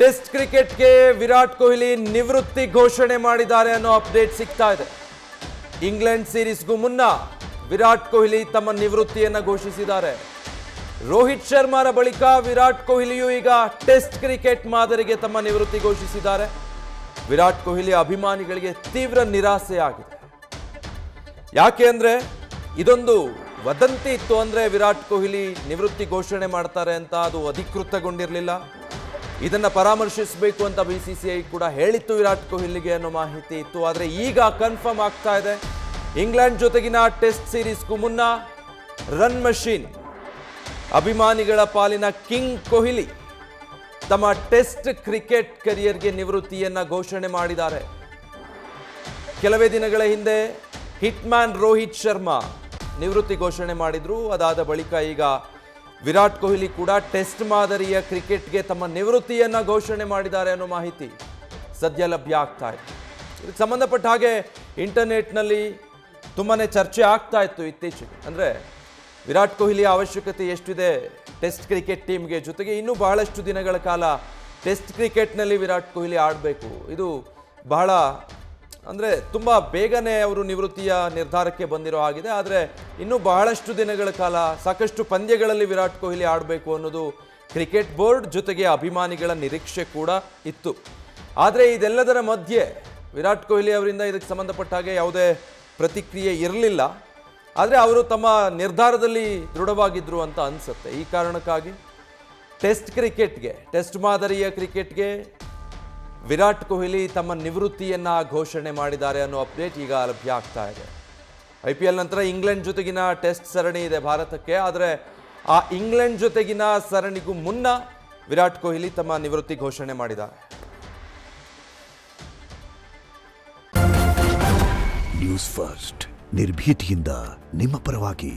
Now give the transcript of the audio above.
Test ಕ್ರಿಕೆಟ್ಗೆ ವಿರಾಟ್ ಕೊಹ್ಲಿ ನಿವೃತ್ತಿ ಘೋಷಣೆ ಮಾಡಿದ್ದಾರೆ ಅನ್ನೋ ಅಪ್ಡೇಟ್ ಸಿಗ್ತಾ ಇದೆ. ಇಂಗ್ಲೆಂಡ್ ಸೀರೀಸ್ಗೂ ಮುನ್ನ ವಿರಾಟ್ ಕೊಹ್ಲಿ ತಮ್ಮ ನಿವೃತ್ತಿಯನ್ನು ಘೋಷಿಸಿದ್ದಾರೆ. ರೋಹಿತ್ ಶರ್ಮಾರ ಬಳಿಕ ವಿರಾಟ್ ಕೊಹ್ಲಿಯೂ ಈಗ ಟೆಸ್ಟ್ ಕ್ರಿಕೆಟ್ ಮಾದರಿಗೆ ತಮ್ಮ ನಿವೃತ್ತಿ ಘೋಷಿಸಿದ್ದಾರೆ. ವಿರಾಟ್ ಕೊಹ್ಲಿ ಅಭಿಮಾನಿಗಳಿಗೆ ತೀವ್ರ ನಿರಾಸೆಯಾಗಿದೆ. ಯಾಕೆ ಅಂದ್ರೆ ಇದೊಂದು ವದಂತಿ ಇತ್ತು. ಅಂದ್ರೆ ವಿರಾಟ್ ಕೊಹ್ಲಿ ನಿವೃತ್ತಿ ಘೋಷಣೆ ಮಾಡ್ತಾರೆ ಅಂತ ಅದು ಅಧಿಕೃತಗೊಂಡಿರಲಿಲ್ಲ. ಇದನ್ನ ಪರಾಮರ್ಶಿಸಬೇಕು ಅಂತ BCCI ಕೂಡ ಹೇಳಿತ್ತು ವಿರಾಟ್ ಕೊಹ್ಲಿಗೆ ಅನ್ನೋ ಮಾಹಿತಿ ಇತ್ತು. ಆದರೆ ಈಗ ಕನ್ಫರ್ಮ್ ಆಗ್ತಾ ಇದೆ, ಇಂಗ್ಲೆಂಡ್ ಜೊತೆಗಿನ ಟೆಸ್ಟ್ ಸೀರೀಸ್ಗೂ ಮುನ್ನ ರನ್ ಮಷೀನ್ ಅಭಿಮಾನಿಗಳ ಪಾಲಿನ ಕಿಂಗ್ ಕೊಹ್ಲಿ ತಮ್ಮ ಟೆಸ್ಟ್ ಕ್ರಿಕೆಟ್ ಕರಿಯರ್ಗೆ ನಿವೃತ್ತಿಯನ್ನ ಘೋಷಣೆ ಮಾಡಿದ್ದಾರೆ. ಕೆಲವೇ ದಿನಗಳ ಹಿಂದೆ ಹಿಟ್ಮ್ಯಾನ್ ರೋಹಿತ್ ಶರ್ಮಾ ನಿವೃತ್ತಿ ಘೋಷಣೆ ಮಾಡಿದ್ರು. ಅದಾದ ಬಳಿಕ ಈಗ ವಿರಾಟ್ ಕೊಹ್ಲಿ ಕೂಡ ಟೆಸ್ಟ್ ಮಾದರಿಯ ಕ್ರಿಕೆಟ್ಗೆ ತಮ್ಮ ನಿವೃತ್ತಿಯನ್ನ ಘೋಷಣೆ ಮಾಡಿದ್ದಾರೆ ಅನ್ನೋ ಮಾಹಿತಿ ಸದ್ಯ ಲಭ್ಯ ಆಗ್ತಾ ಇದೆ. ಇದಕ್ಕೆ ಸಂಬಂಧಪಟ್ಟ ಹಾಗೆ ಇಂಟರ್ನೆಟ್ನಲ್ಲಿ ತುಂಬಾನೇ ಚರ್ಚೆ ಆಗ್ತಾ ಇತ್ತು ಇತ್ತೀಚೆಗೆ. ಅಂದರೆ ವಿರಾಟ್ ಕೊಹ್ಲಿಯ ಅವಶ್ಯಕತೆ ಎಷ್ಟಿದೆ ಟೆಸ್ಟ್ ಕ್ರಿಕೆಟ್ ಟೀಮ್ಗೆ, ಜೊತೆಗೆ ಇನ್ನೂ ಬಹಳಷ್ಟು ದಿನಗಳ ಕಾಲ ಟೆಸ್ಟ್ ಕ್ರಿಕೆಟ್ನಲ್ಲಿ ವಿರಾಟ್ ಕೊಹ್ಲಿ ಆಡಬೇಕು. ಇದು ಬಹಳ ಅಂದರೆ ತುಂಬ ಬೇಗನೆ ಅವರು ನಿವೃತ್ತಿಯ ನಿರ್ಧಾರಕ್ಕೆ ಬಂದಿರೋ ಆಗಿದೆ. ಆದರೆ ಇನ್ನೂ ಬಹಳಷ್ಟು ದಿನಗಳ ಕಾಲ ಸಾಕಷ್ಟು ಪಂದ್ಯಗಳಲ್ಲಿ ವಿರಾಟ್ ಕೊಹ್ಲಿ ಆಡಬೇಕು ಅನ್ನೋದು ಕ್ರಿಕೆಟ್ ಬೋರ್ಡ್ ಜೊತೆಗೆ ಅಭಿಮಾನಿಗಳ ನಿರೀಕ್ಷೆ ಕೂಡ ಇತ್ತು. ಆದರೆ ಇದೆಲ್ಲದರ ಮಧ್ಯೆ ವಿರಾಟ್ ಕೊಹ್ಲಿ ಅವರಿಂದ ಇದಕ್ಕೆ ಸಂಬಂಧಪಟ್ಟ ಹಾಗೆ ಯಾವುದೇ ಪ್ರತಿಕ್ರಿಯೆ ಇರಲಿಲ್ಲ. ಆದರೆ ಅವರು ತಮ್ಮ ನಿರ್ಧಾರದಲ್ಲಿ ದೃಢವಾಗಿದ್ದರು ಅಂತ ಅನಿಸುತ್ತೆ. ಈ ಕಾರಣಕ್ಕಾಗಿ ಟೆಸ್ಟ್ ಕ್ರಿಕೆಟ್ಗೆ, ಟೆಸ್ಟ್ ಮಾದರಿಯ ಕ್ರಿಕೆಟ್ಗೆ ವಿರಾಟ್ ಕೊಹ್ಲಿ ತಮ್ಮ ನಿವೃತ್ತಿಯನ್ನು ಘೋಷಣೆ ಮಾಡಿದ್ದಾರೆ ಅನ್ನೋ ಅಪ್ಡೇಟ್ ಈಗ ಲಭ್ಯ ಆಗ್ತಾ ಇದೆ. IPL ನಂತರ ಇಂಗ್ಲೆಂಡ್ ಜೊತೆಗಿನ ಟೆಸ್ಟ್ ಸರಣಿ ಇದೆ ಭಾರತಕ್ಕೆ. ಆದರೆ ಆ ಇಂಗ್ಲೆಂಡ್ ಜೊತೆಗಿನ ಸರಣಿಗೂ ಮುನ್ನ ವಿರಾಟ್ ಕೊಹ್ಲಿ ತಮ್ಮ ನಿವೃತ್ತಿ ಘೋಷಣೆ ಮಾಡಿದ್ದಾರೆ. ನ್ಯೂಸ್ ಫಸ್ಟ್ ನಿರ್ಭೀತಿಯಿಂದ ನಿಮ್ಮ ಪರವಾಗಿ.